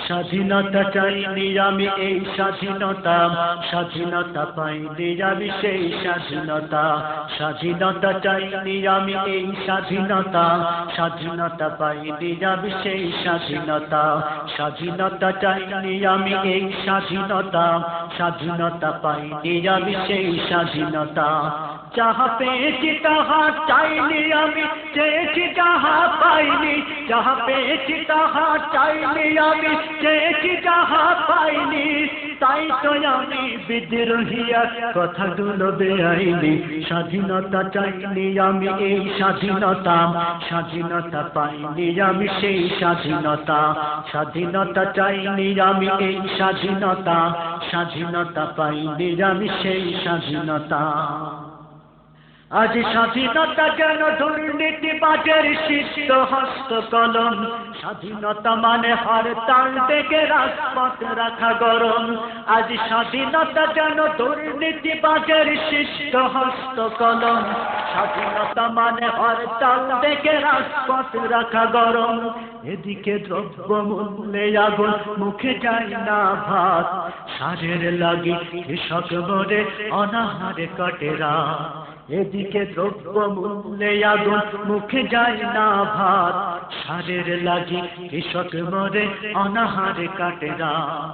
স্বাধীনতা চাইনি আমি এই স্বাধীনতা, স্বাধীনতা পাইনি আমি সেই স্বাধীনতা। স্বাধীনতা চাইনি আমি এই স্বাধীনতা, স্বাধীনতা পাইনি আমি সেই স্বাধীনতা। স্বাধীনতা চাইনি আমি এই স্বাধীনতা, স্বাধীনতা পাইনি আমি সেই স্বাধীনতা। যাহা পেয়েছি তাহা চাইনি আমি, চেয়েছি যাহা পাইনি। যাহা পেয়েছি তাহা চাইনি আমি, চেয়েছি যাহা পাইনি। তাই তো আমি বিদ্রোহিয়া কথাগুলো বেআইনি। স্বাধীনতা চাইনি আমি এই স্বাধীনতা, স্বাধীনতা পাইনি আমি সেই স্বাধীনতা। স্বাধীনতা চাইনি আমি এই স্বাধীনতা, স্বাধীনতা পাইনি আমি সেই স্বাধীনতা। আজ স্বাধীনতা যেন দুর্নীতিবাজের সিদ্ধ হস্ত কলম। স্বাধীনতা মানে হরতাল ডেকে রাজপথ রাখা গরম। আজ স্বাধীনতা যেন দুর্নীতিবাজের সিদ্ধ হস্ত কলম। স্বাধীনতা মানে হরতাল ডেকে রাজপথ রাখা গরম। এদিকে দ্রব্য মূল্যে আগুন, মুখে যায় না ভাত। সারের লাগি কৃষক মরে অনাহারে কাটে রাত। এদিকে দ্রব্য মূল্যে আগুন, মুখে যায় না ভাত। সারের লাগি কৃষক মরে অনাহারে কাটে রাত।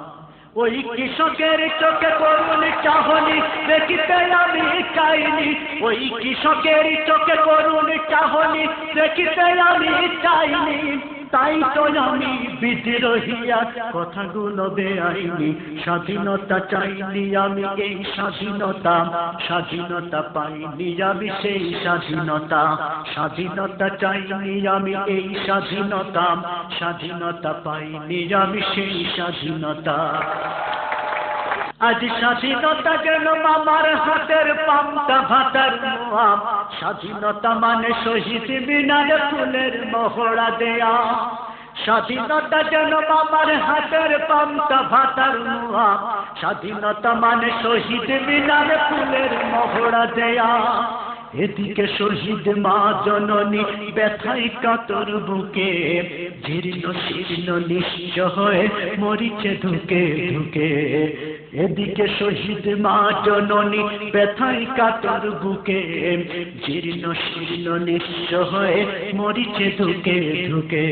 ওই কৃষকের চোখে করুণ চাহনি দেখিতে আমি চাইনি। ওই কৃষকের চোখে করুণ চাহনি দেখিতে আমি চাইনি। তাই তো আমি বিদ্রোহিয়া কথাগুলো বেআইনি। স্বাধীনতা চাইনি আমি এই স্বাধীনতা, স্বাধীনতা পাইনি আমি সেই স্বাধীনতা। স্বাধীনতা চাইনি আমি এই স্বাধীনতা, স্বাধীনতা পাইনি আমি সেই স্বাধীনতা। আজ স্বাধীনতা যেন মামার হাতের পান্তা ভাতার মোয়া। স্বাধীনতা মানে শহীদ মিনারে ফুলের মহড়া দেয়া। স্বাধীনতা যেন মামার হাতের পান্তা ভাতার মোয়া। স্বাধীনতা মানে শহীদ মিনারে ফুলের মহড়া দেয়া। এদিকে শহীদ মা জননী ব্যথায় কাতর বুকে, জীর্ণ শীর্ণ নিঃস্ব হয়ে মরিছে ধুকে ধুকে। এদিকে শহীদ মা জননী ব্যথায় কাতর বুকে, জীর্ণ শীর্ণ নিঃস্ব হয়ে মরিছে ধুকে ধুকে।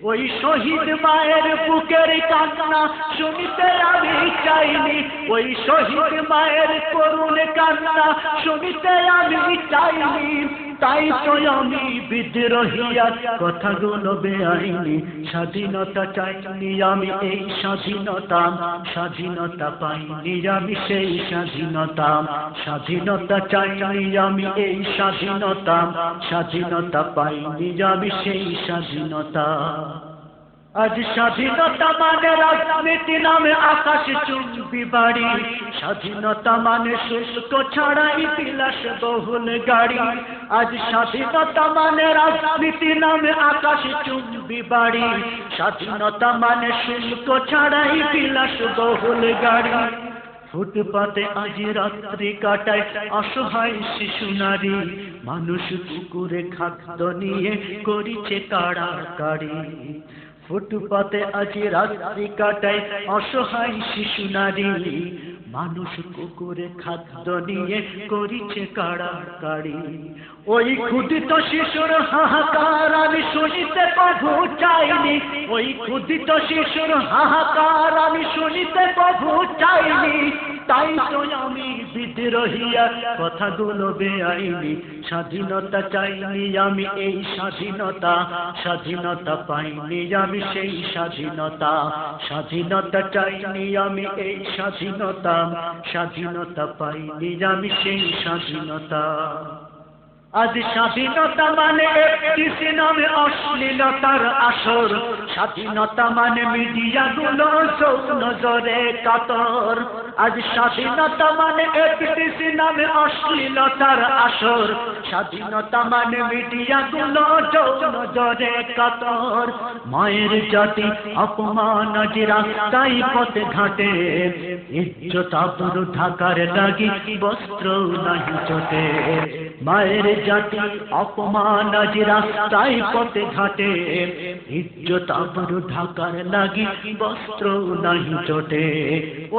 ওই শহীদ মায়ের বুকের কান্না শুনিতে আমি চাইনি। ওই শহীদ মায়ের করুণ কান্না শুনিতে আমি চাইনি। তাই তো আমি বিদ্রোহিয়া কথাগুলো বেআইনি। স্বাধীনতা চাইনি আমি এই স্বাধীনতা, স্বাধীনতা পাইনি আমি সেই স্বাধীনতা। স্বাধীনতা চাইনি আমি এই স্বাধীনতা, স্বাধীনতা পাইনি আমি সেই স্বাধীনতা। আজ স্বাধীনতা মানে রাজনীতি নামে আকাশ চুম্বি বাড়ি। স্বাধীনতা মানে শুল্ক ছাড়াই বিলাস বহুল গাড়ি। আজ স্বাধীনতা মানে রাজনীতি নামে আকাশ চুম্বি বাড়ি। স্বাধীনতা মানে শুল্ক ছাড়াই বিলাস বহুল গাড়ি। ফুটপাতে আজ রাত্রি কাটায় অসহায় শিশু নারী। মানুষ কুকুরে খাদ্য নিয়ে করিছে কাড়াকাড়ি। ফুটপাতে আজ রাত্রি কাটায় অসহায় শিশু নারী। মানুষ কুকুরে খাদ্য নিয়ে করিছে কাড়াকাড়ি। ওই ক্ষুদিত শিশুর হাহাকার আমি শুনিতে প্রভু চাইনি। ওই ক্ষুদিত শিশুর হাহাকার আমি শুনিতে প্রভু চাইনি। তাই তো আমি বিদ্রোহিয়া কথাগুলো বেআইনি। স্বাধীনতা চাইনি আমি এই স্বাধীনতা, স্বাধীনতা পাইনি আমি সেই স্বাধীনতা। স্বাধীনতা চাইনি আমি এই স্বাধীনতা, স্বাধীনতা পাইনি আমি সেই স্বাধীনতা। আজ স্বাধীনতা মানে একটি সিনেমে অশ্লীলতার আসর। স্বাধীনতা মানে মিডিয়া গুলো চোখ নজরে কাতর। আজ স্বাধীনতা মানে এফডিসি নামে অশ্লীলতার আসর, স্বাধীনতা মানে মিডিয়া গুলো যৌন জরে কাতর। মায়ের জাতি অপমান আজ রাস্তায় পথে ঘাটে, ইজ্জত আবরু ঢাকার লাগি বস্ত্র নাহি চটে। মায়ের জাতি অপমান আজ রাস্তায় পথে ঘাটে, ইজ্জত আবরু ঢাকার লাগি বস্ত্র নাহি চটে।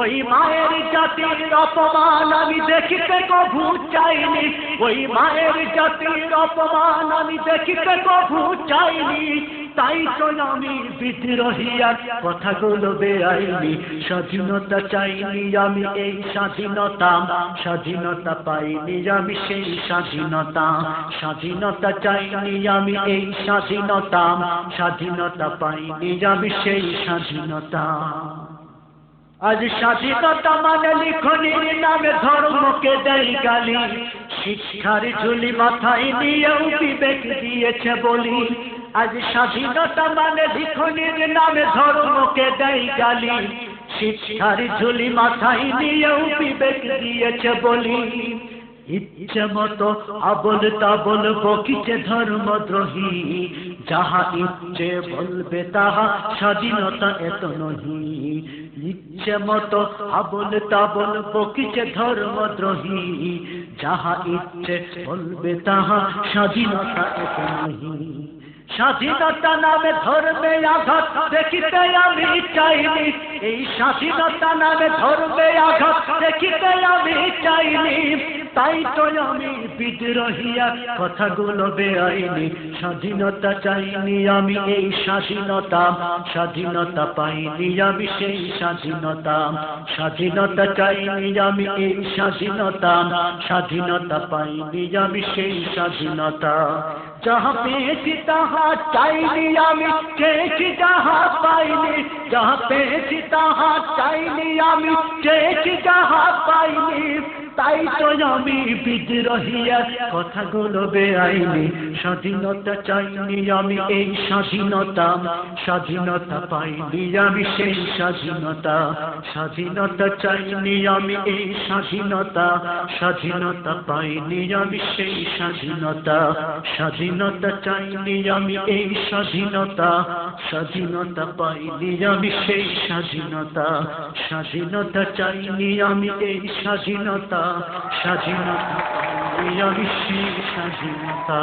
ওই মায়ের জাতির অপমান আমি দেখিতে কভু চাইনি, ওই মায়ের জাতির অপমান আমি দেখিতে কভু চাইনি। তাই তো আমি বিদ্রোহিয়ার কথাগুলো বেআইনি। স্বাধীনতা চাইনি আমি এই স্বাধীনতা, স্বাধীনতা পাইনি আমি সেই স্বাধীনতা। স্বাধীনতা চাইনি আমি এই স্বাধীনতা, স্বাধীনতা পাইনি আমি সেই স্বাধীনতা। আজ স্বাধীনতা মানে লিখনির নামে ধর্মকে দেয় গালি, শিক্ষার ঝুলি মাথায় নিয়েও বিবেক দিয়েছে বলি। আজ স্বাধীনতা মানে লিখনির নামে ধর্মকে দেয় গালি, শিক্ষার ঝুলি মাথায় নিয়েও বিবেক দিয়েছে বলি। ইচ্ছে মতো আবল তাবল বকিছে ধর্মদ্রোহী, যাহা ইচ্ছে বলবে তাহা স্বাধীনতা এত নহি। ইচ্ছে মতো আবল তাবল বকিছে ধর্মদ্রোহী, যাহা ইচ্ছে বলবে তাহা স্বাধীনতা এত নহি। স্বাধীনতা নামে ধর্মে আঘাত দেখিতে আমি চাইনি, এই স্বাধীনতা নামে ধর্মে আঘাত দেখিতে আমি চাইনি। তাই তো আমি বিদ্রোহিয়া কথাগুলো বেআইনি। স্বাধীনতা চাইনি আমি এই স্বাধীনতা, স্বাধীনতা পাইনি আমি সেই স্বাধীনতা। স্বাধীনতা চাইনি আমি এই স্বাধীনতা, স্বাধীনতা পাইনি আমি সেই স্বাধীনতা। যাহা পেয়েছি তাহা চাইনি আমি, চেয়েছি যাহা পাইনি। যাহা পেয়েছি তাহা চাইনি আমি, চেয়েছি যাহা পাইনি। তাই তো আমি বিদ্রোহিয়ার কথাগুলো বেআইনি। স্বাধীনতা চাইনি আমি এই স্বাধীনতা, স্বাধীনতা পাইনি আমি সেই স্বাধীনতা। স্বাধীনতা চাইনি আমি এই স্বাধীনতা, স্বাধীনতা পাইনি আমি সেই স্বাধীনতা। স্বাধীনতা চাইনি আমি এই স্বাধীনতা, স্বাধীনতা পাইনি আমি সেই স্বাধীনতা। স্বাধীনতা চাইনি আমি এই স্বাধীনতা, স্বাধীনতা পাইনি আমি সেই স্বাধীনতা।